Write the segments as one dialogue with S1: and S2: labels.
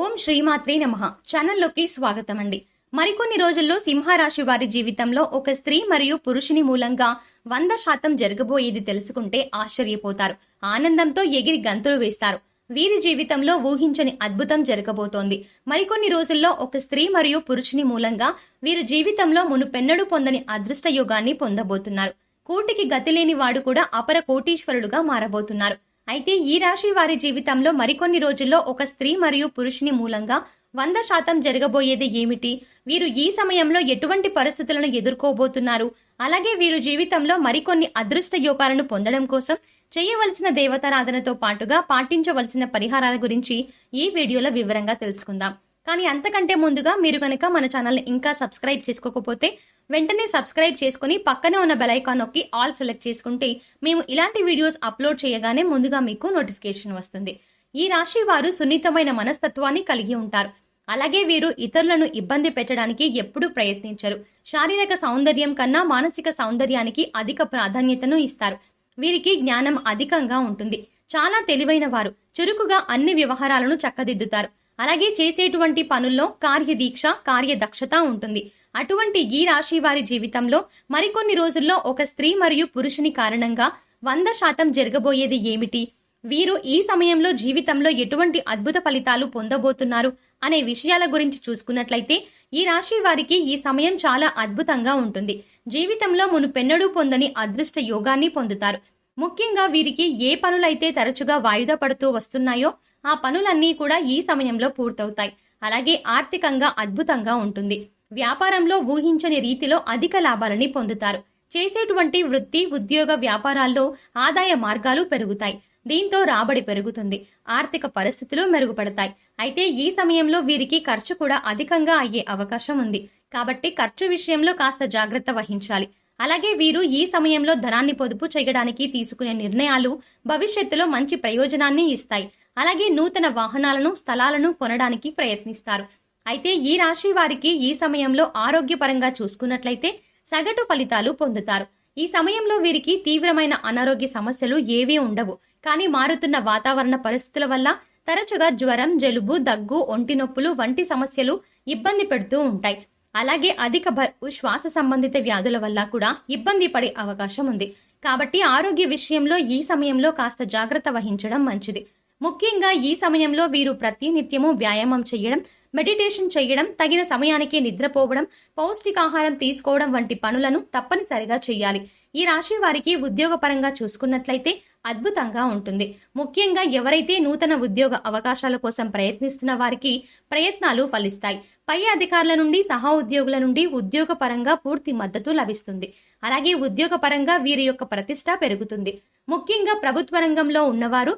S1: ఓం శ్రీమాత్రే నమః. ఛానల్లోకి స్వాగతం అండి. మరికొన్ని రోజుల్లో సింహరాశి వారి జీవితంలో ఒక స్త్రీ మరియు పురుషుని మూలంగా 100% జరగబోయేది తెలుసుకుంటే ఆశ్చర్యపోతారు. ఆనందంతో ఎగిరి గంతులు వేస్తారు. వీరి జీవితంలో ఊహించని అద్భుతం జరగబోతోంది. మరికొన్ని రోజుల్లో ఒక స్త్రీ మరియు పురుషుని మూలంగా వీరి జీవితంలో మునుపెన్నడూ పొందని అదృష్ట యోగాన్ని పొందబోతున్నారు. కోటికి గతిలేని వాడు కూడా అపర కోటీశ్వరులుగా మారబోతున్నారు. అయితే ఈ రాశి వారి జీవితంలో మరికొన్ని రోజుల్లో ఒక స్త్రీ మరియు పురుషుని మూలంగా 100% జరగబోయేది ఏమిటి? వీరు ఈ సమయంలో ఎటువంటి పరిస్థితులను ఎదుర్కోబోతున్నారు? అలాగే వీరు జీవితంలో మరికొన్ని అదృష్ట యోగాలను పొందడం కోసం చేయవలసిన దేవతారాధనతో పాటుగా పాటించవలసిన పరిహారాల గురించి ఈ వీడియోలో వివరంగా తెలుసుకుందాం. కానీ అంతకంటే ముందుగా మీరు కనుక మన ఛానల్ని ఇంకా సబ్స్క్రైబ్ చేసుకోకపోతే వెంటనే సబ్స్క్రైబ్ చేసుకుని పక్కనే ఉన్న బెల్ ఐకాన్ నొక్కి ఆల్ సెలెక్ట్ చేసుకుంటే మేము ఇలాంటి వీడియోస్ అప్లోడ్ చేయగానే ముందుగా మీకు నోటిఫికేషన్ వస్తుంది. ఈ రాశి వారు సున్నితమైన మనస్తత్వాన్ని కలిగి ఉంటారు. అలాగే వీరు ఇతరులను ఇబ్బంది పెట్టడానికి ఎప్పుడూ ప్రయత్నించరు. శారీరక సౌందర్యం కన్నా మానసిక సౌందర్యానికి అధిక ప్రాధాన్యతను ఇస్తారు. వీరికి జ్ఞానం అధికంగా ఉంటుంది. చాలా తెలివైన వారు. చురుకుగా అన్ని వ్యవహారాలను చక్కదిద్దుతారు. అలాగే చేసేటువంటి పనుల్లో కార్యదీక్ష కార్యదక్షత ఉంటుంది. అటువంటి ఈ రాశి వారి జీవితంలో మరికొన్ని రోజుల్లో ఒక స్త్రీ మరియు పురుషుని కారణంగా 100% జరగబోయేది ఏమిటి? వీరు ఈ సమయంలో జీవితంలో ఎటువంటి అద్భుత ఫలితాలు పొందబోతున్నారు అనే విషయాల గురించి చూసుకున్నట్లయితే ఈ రాశి వారికి ఈ సమయం చాలా అద్భుతంగా ఉంటుంది. జీవితంలో మునుపెన్నడూ పొందని అదృష్ట యోగాన్ని పొందుతారు. ముఖ్యంగా వీరికి ఏ పనులైతే తరచుగా వాయిదా పడుతూ వస్తున్నాయో ఆ పనులన్నీ కూడా ఈ సమయంలో పూర్తవుతాయి. అలాగే ఆర్థికంగా అద్భుతంగా ఉంటుంది. వ్యాపారంలో ఊహించని రీతిలో అధిక లాభాలని పొందుతారు. చేసేటువంటి వృత్తి ఉద్యోగ వ్యాపారాల్లో ఆదాయ మార్గాలు పెరుగుతాయి. దీంతో రాబడి పెరుగుతుంది. ఆర్థిక పరిస్థితులు మెరుగుపడతాయి. అయితే ఈ సమయంలో వీరికి ఖర్చు కూడా అధికంగా అయ్యే అవకాశం ఉంది. కాబట్టి ఖర్చు విషయంలో కాస్త జాగ్రత్త వహించాలి. అలాగే వీరు ఈ సమయంలో ధనాన్ని పొదుపు చేయడానికి తీసుకునే నిర్ణయాలు భవిష్యత్తులో మంచి ప్రయోజనాన్ని ఇస్తాయి. అలాగే నూతన వాహనాలను స్థలాలను కొనడానికి ప్రయత్నిస్తారు. అయితే ఈ రాశి వారికి ఈ సమయంలో ఆరోగ్యపరంగా చూసుకున్నట్లయితే సగటు ఫలితాలు పొందుతారు. ఈ సమయంలో వీరికి తీవ్రమైన అనారోగ్య సమస్యలు ఏవీ ఉండవు. కానీ మారుతున్న వాతావరణ పరిస్థితుల వల్ల తరచుగా జ్వరం, జలుబు, దగ్గు, ఒంటి నొప్పులు వంటి సమస్యలు ఇబ్బంది పెడుతూ ఉంటాయి. అలాగే అధిక బరువు, శ్వాస సంబంధిత వ్యాధుల వల్ల కూడా ఇబ్బంది పడే అవకాశం ఉంది. కాబట్టి ఆరోగ్య విషయంలో ఈ సమయంలో కాస్త జాగ్రత్త వహించడం మంచిది. ముఖ్యంగా ఈ సమయంలో వీరు ప్రతినిత్యము వ్యాయామం చేయడం, మెడిటేషన్ చేయడం, తగిన సమయానికి నిద్రపోవడం, పౌష్టికాహారం తీసుకోవడం వంటి పనులను తప్పనిసరిగా చేయాలి. ఈ రాశి వారికి ఉద్యోగపరంగా చూసుకున్నట్లయితే అద్భుతంగా ఉంటుంది. ముఖ్యంగా ఎవరైతే నూతన ఉద్యోగ అవకాశాల కోసం ప్రయత్నిస్తున్న వారికి ప్రయత్నాలు ఫలిస్తాయి. పై అధికారుల నుండి, సహా ఉద్యోగుల నుండి ఉద్యోగపరంగా పూర్తి మద్దతు లభిస్తుంది. అలాగే ఉద్యోగపరంగా వీరి యొక్క ప్రతిష్ట పెరుగుతుంది. ముఖ్యంగా ప్రభుత్వ రంగంలో ఉన్నవారు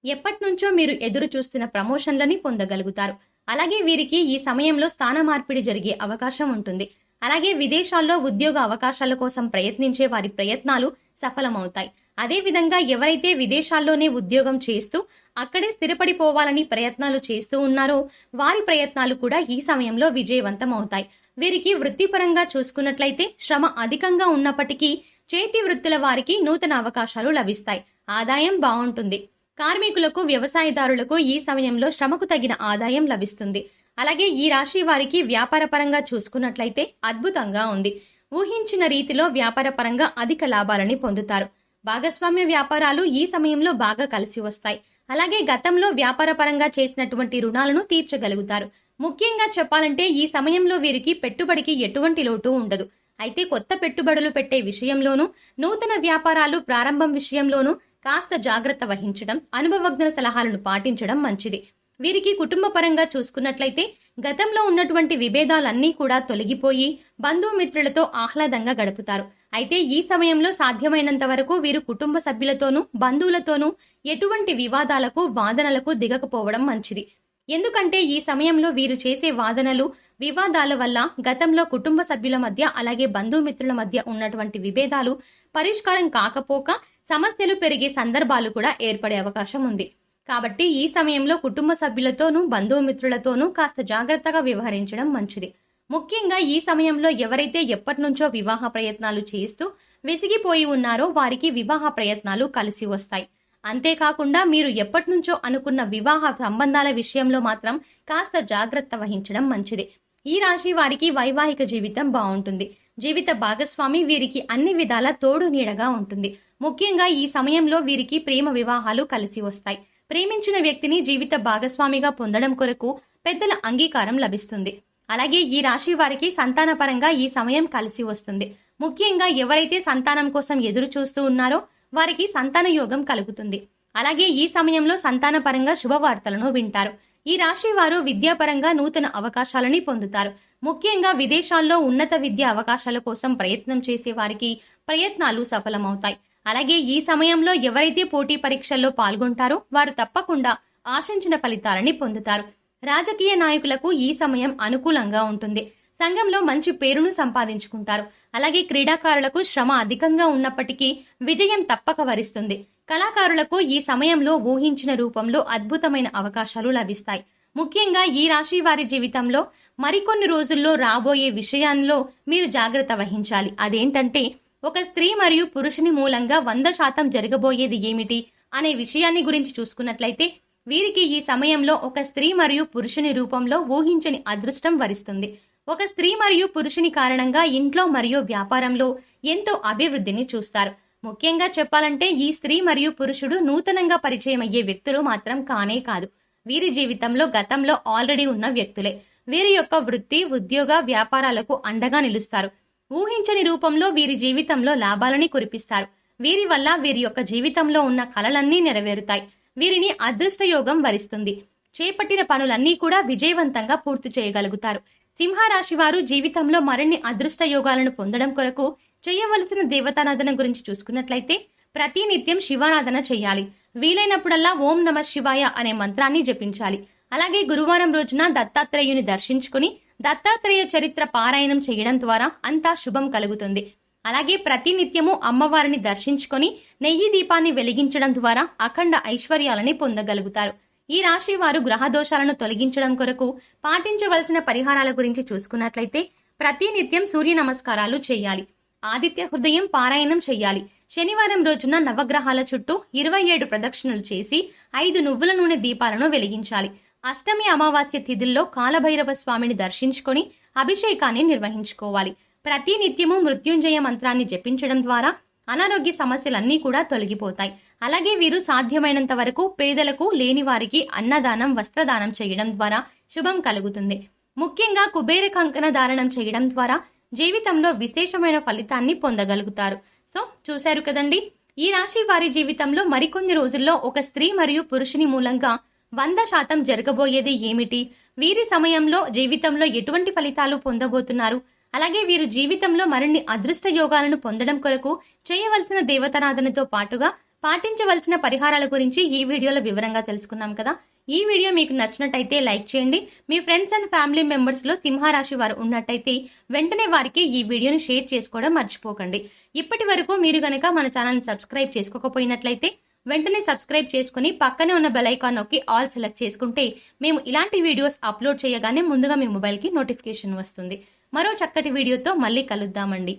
S1: ఎప్పటి నుంచో మీరు ఎదురు చూస్తున్న ప్రమోషన్లని పొందగలుగుతారు. అలాగే వీరికి ఈ సమయంలో స్థాన మార్పిడి జరిగే అవకాశం ఉంటుంది. అలాగే విదేశాల్లో ఉద్యోగ అవకాశాల కోసం ప్రయత్నించే వారి ప్రయత్నాలు సఫలమవుతాయి. అదేవిధంగా ఎవరైతే విదేశాల్లోనే ఉద్యోగం చేస్తూ అక్కడే స్థిరపడిపోవాలని ప్రయత్నాలు చేస్తూ ఉన్నారో వారి ప్రయత్నాలు కూడా ఈ సమయంలో విజయవంతమవుతాయి. వీరికి వృత్తిపరంగా చూసుకున్నట్లయితే శ్రమ అధికంగా ఉన్నప్పటికీ చేతి వృత్తుల వారికి నూతన అవకాశాలు లభిస్తాయి. ఆదాయం బాగుంటుంది. కార్మికులకు, వ్యవసాయదారులకు ఈ సమయంలో శ్రమకు తగిన ఆదాయం లభిస్తుంది. అలాగే ఈ రాశి వారికి వ్యాపారపరంగా చూసుకున్నట్లయితే అద్భుతంగా ఉంది. ఊహించిన రీతిలో వ్యాపారపరంగా అధిక లాభాలని పొందుతారు. భాగస్వామ్య వ్యాపారాలు ఈ సమయంలో బాగా కలిసి వస్తాయి. అలాగే గతంలో వ్యాపారపరంగా చేసినటువంటి రుణాలను తీర్చగలుగుతారు. ముఖ్యంగా చెప్పాలంటే ఈ సమయంలో వీరికి పెట్టుబడికి ఎటువంటి లోటు ఉండదు. అయితే కొత్త పెట్టుబడులు పెట్టే విషయంలోనూ, నూతన వ్యాపారాలు ప్రారంభం విషయంలోనూ కాస్త జాగ్రత్త వహించడం, అనుభవజ్ఞ సలహాలను పాటించడం మంచిది. వీరికి కుటుంబ పరంగా చూసుకున్నట్లయితే గతంలో ఉన్నటువంటి విభేదాలన్నీ కూడా తొలగిపోయి బంధుమిత్రులతో ఆహ్లాదంగా గడుపుతారు. అయితే ఈ సమయంలో సాధ్యమైనంత వరకు వీరు కుటుంబ సభ్యులతోనూ, బంధువులతోనూ ఎటువంటి వివాదాలకు, వాదనలకు దిగకపోవడం మంచిది. ఎందుకంటే ఈ సమయంలో వీరు చేసే వాదనలు, వివాదాల వల్ల గతంలో కుటుంబ సభ్యుల మధ్య అలాగే బంధుమిత్రుల మధ్య ఉన్నటువంటి విభేదాలు పరిష్కారం కాకపోక సమస్యలు పెరిగే సందర్భాలు కూడా ఏర్పడే అవకాశం ఉంది. కాబట్టి ఈ సమయంలో కుటుంబ సభ్యులతోనూ, బంధుమిత్రులతోనూ కాస్త జాగ్రత్తగా వ్యవహరించడం మంచిది. ముఖ్యంగా ఈ సమయంలో ఎవరైతే ఎప్పటి నుంచో వివాహ ప్రయత్నాలు చేస్తూ విసిగిపోయి ఉన్నారో వారికి వివాహ ప్రయత్నాలు కలిసి వస్తాయి. అంతేకాకుండా మీరు ఎప్పటినుంచో అనుకున్న వివాహ సంబంధాల విషయంలో మాత్రం కాస్త జాగ్రత్త వహించడం మంచిది. ఈ రాశి వారికి వైవాహిక జీవితం బాగుంటుంది. జీవిత భాగస్వామి వీరికి అన్ని విధాల తోడు నీడగా ఉంటుంది. ముఖ్యంగా ఈ సమయంలో వీరికి ప్రేమ వివాహాలు కలిసి వస్తాయి. ప్రేమించిన వ్యక్తిని జీవిత భాగస్వామిగా పొందడం కొరకు పెద్దల అంగీకారం లభిస్తుంది. అలాగే ఈ రాశి వారికి సంతానపరంగా ఈ సమయం కలిసి వస్తుంది. ముఖ్యంగా ఎవరైతే సంతానం కోసం ఎదురు చూస్తూ ఉన్నారో వారికి సంతాన యోగం కలుగుతుంది. అలాగే ఈ సమయంలో సంతానపరంగా శుభవార్తలను వింటారు. ఈ రాశి వారు విద్యాపరంగా నూతన అవకాశాలని పొందుతారు. ముఖ్యంగా విదేశాల్లో ఉన్నత విద్యా అవకాశాల కోసం ప్రయత్నం చేసే వారికి ప్రయత్నాలు సఫలమవుతాయి. అలాగే ఈ సమయంలో ఎవరైతే పోటీ పరీక్షల్లో పాల్గొంటారో వారు తప్పకుండా ఆశించిన ఫలితాలని పొందుతారు. రాజకీయ నాయకులకు ఈ సమయం అనుకూలంగా ఉంటుంది. సంఘంలో మంచి పేరును సంపాదించుకుంటారు. అలాగే క్రీడాకారులకు శ్రమ అధికంగా ఉన్నప్పటికీ విజయం తప్పక వరిస్తుంది. కళాకారులకు ఈ సమయంలో ఊహించిన రూపంలో అద్భుతమైన అవకాశాలు లభిస్తాయి. ముఖ్యంగా ఈ రాశి వారి జీవితంలో మరికొన్ని రోజుల్లో రాబోయే విషయాల్లో మీరు జాగ్రత్త వహించాలి. అదేంటంటే ఒక స్త్రీ మరియు పురుషుని మూలంగా 100% జరగబోయేది ఏమిటి అనే విషయాన్ని గురించి చూసుకున్నట్లయితే వీరికి ఈ సమయంలో ఒక స్త్రీ మరియు పురుషుని రూపంలో ఊహించని అదృష్టం వరిస్తుంది. ఒక స్త్రీ మరియు పురుషుని కారణంగా ఇంట్లో మరియు వ్యాపారంలో ఎంతో అభివృద్ధిని చూస్తారు. ముఖ్యంగా చెప్పాలంటే ఈ స్త్రీ మరియు పురుషుడు నూతనంగా పరిచయం అయ్యే వ్యక్తులు మాత్రం కానే కాదు. వీరి జీవితంలో గతంలో ఆల్రెడీ ఉన్న వ్యక్తులే. వీరి యొక్క వృత్తి, ఉద్యోగ, వ్యాపారాలకు అండగా నిలుస్తారు. ఊహించని రూపంలో వీరి జీవితంలో లాభాలని కురిపిస్తారు. వీరి వల్ల వీరి యొక్క జీవితంలో ఉన్న కలలన్నీ నెరవేరుతాయి. వీరిని అదృష్ట యోగం వరిస్తుంది. చేపట్టిన పనులన్నీ కూడా విజయవంతంగా పూర్తి చేయగలుగుతారు. సింహరాశి వారు జీవితంలో మరిన్ని అదృష్ట యోగాలను పొందడం కొరకు చేయవలసిన దేవతారాధన గురించి చూసుకున్నట్లయితే ప్రతినిత్యం శివారాధన చేయాలి. వీలైనప్పుడల్లా ఓం నమ శివాయ అనే మంత్రాన్ని జపించాలి. అలాగే గురువారం రోజున దత్తాత్రేయుని దర్శించుకుని దత్తాత్రేయ చరిత్ర పారాయణం చేయడం ద్వారా అంతా శుభం కలుగుతుంది. అలాగే ప్రతినిత్యము అమ్మవారిని దర్శించుకొని నెయ్యి దీపాన్ని వెలిగించడం ద్వారా అఖండ ఐశ్వర్యాలని పొందగలుగుతారు. ఈ రాశి వారు గ్రహ దోషాలను తొలగించడం కొరకు పాటించవలసిన పరిహారాల గురించి చూసుకున్నట్లయితే ప్రతినిత్యం సూర్య నమస్కారాలు చేయాలి. ఆదిత్య హృదయం పారాయణం చేయాలి. శనివారం రోజున నవగ్రహాల చుట్టూ 27 ప్రదక్షిణలు చేసి 5 నువ్వుల నూనె దీపాలను వెలిగించాలి. అష్టమి అమావాస్య తిథుల్లో కాలభైరవ స్వామిని దర్శించుకొని అభిషేకాన్ని నిర్వహించుకోవాలి. ప్రతినిత్యము మృత్యుంజయ మంత్రాన్ని జపించడం ద్వారా అనారోగ్య సమస్యలన్నీ కూడా తొలగిపోతాయి. అలాగే వీరు సాధ్యమైనంత వరకు పేదలకు, లేని వారికి అన్నదానం, వస్త్రదానం చేయడం ద్వారా శుభం కలుగుతుంది. ముఖ్యంగా కుబేర కంకణ ధారణం చేయడం ద్వారా జీవితంలో విశేషమైన ఫలితాన్ని పొందగలుగుతారు. సో చూశారు కదండి, ఈ రాశి వారి జీవితంలో మరికొన్ని రోజుల్లో ఒక స్త్రీ మరియు పురుషుని మూలంగా 100% జరగబోయేది ఏమిటి, వీరి సమయంలో జీవితంలో ఎటువంటి ఫలితాలు పొందబోతున్నారు, అలాగే వీరు జీవితంలో మరిన్ని అదృష్ట యోగాలను పొందడం కొరకు చేయవలసిన దేవతారాధనతో పాటుగా పాటించవలసిన పరిహారాల గురించి ఈ వీడియోలో వివరంగా తెలుసుకున్నాం కదా. ఈ వీడియో మీకు నచ్చినట్టయితే లైక్ చేయండి. మీ ఫ్రెండ్స్ అండ్ ఫ్యామిలీ మెంబర్స్లో సింహరాశి వారు ఉన్నట్టయితే వెంటనే వారికి ఈ వీడియోని షేర్ చేసుకోవడం మర్చిపోకండి. ఇప్పటి వరకు మీరు గనక మన ఛానల్ని సబ్స్క్రైబ్ చేసుకోకపోయినట్లయితే వెంటనే సబ్స్క్రైబ్ చేసుకుని పక్కనే ఉన్న బెల్ ఐకాన్ నొక్కి ఆల్ సెలెక్ట్ చేసుకుంటే మేము ఇలాంటి వీడియోస్ అప్లోడ్ చేయగానే ముందుగా మీ మొబైల్కి నోటిఫికేషన్ వస్తుంది. మరో చక్కటి వీడియోతో మళ్ళీ కలుద్దామండి.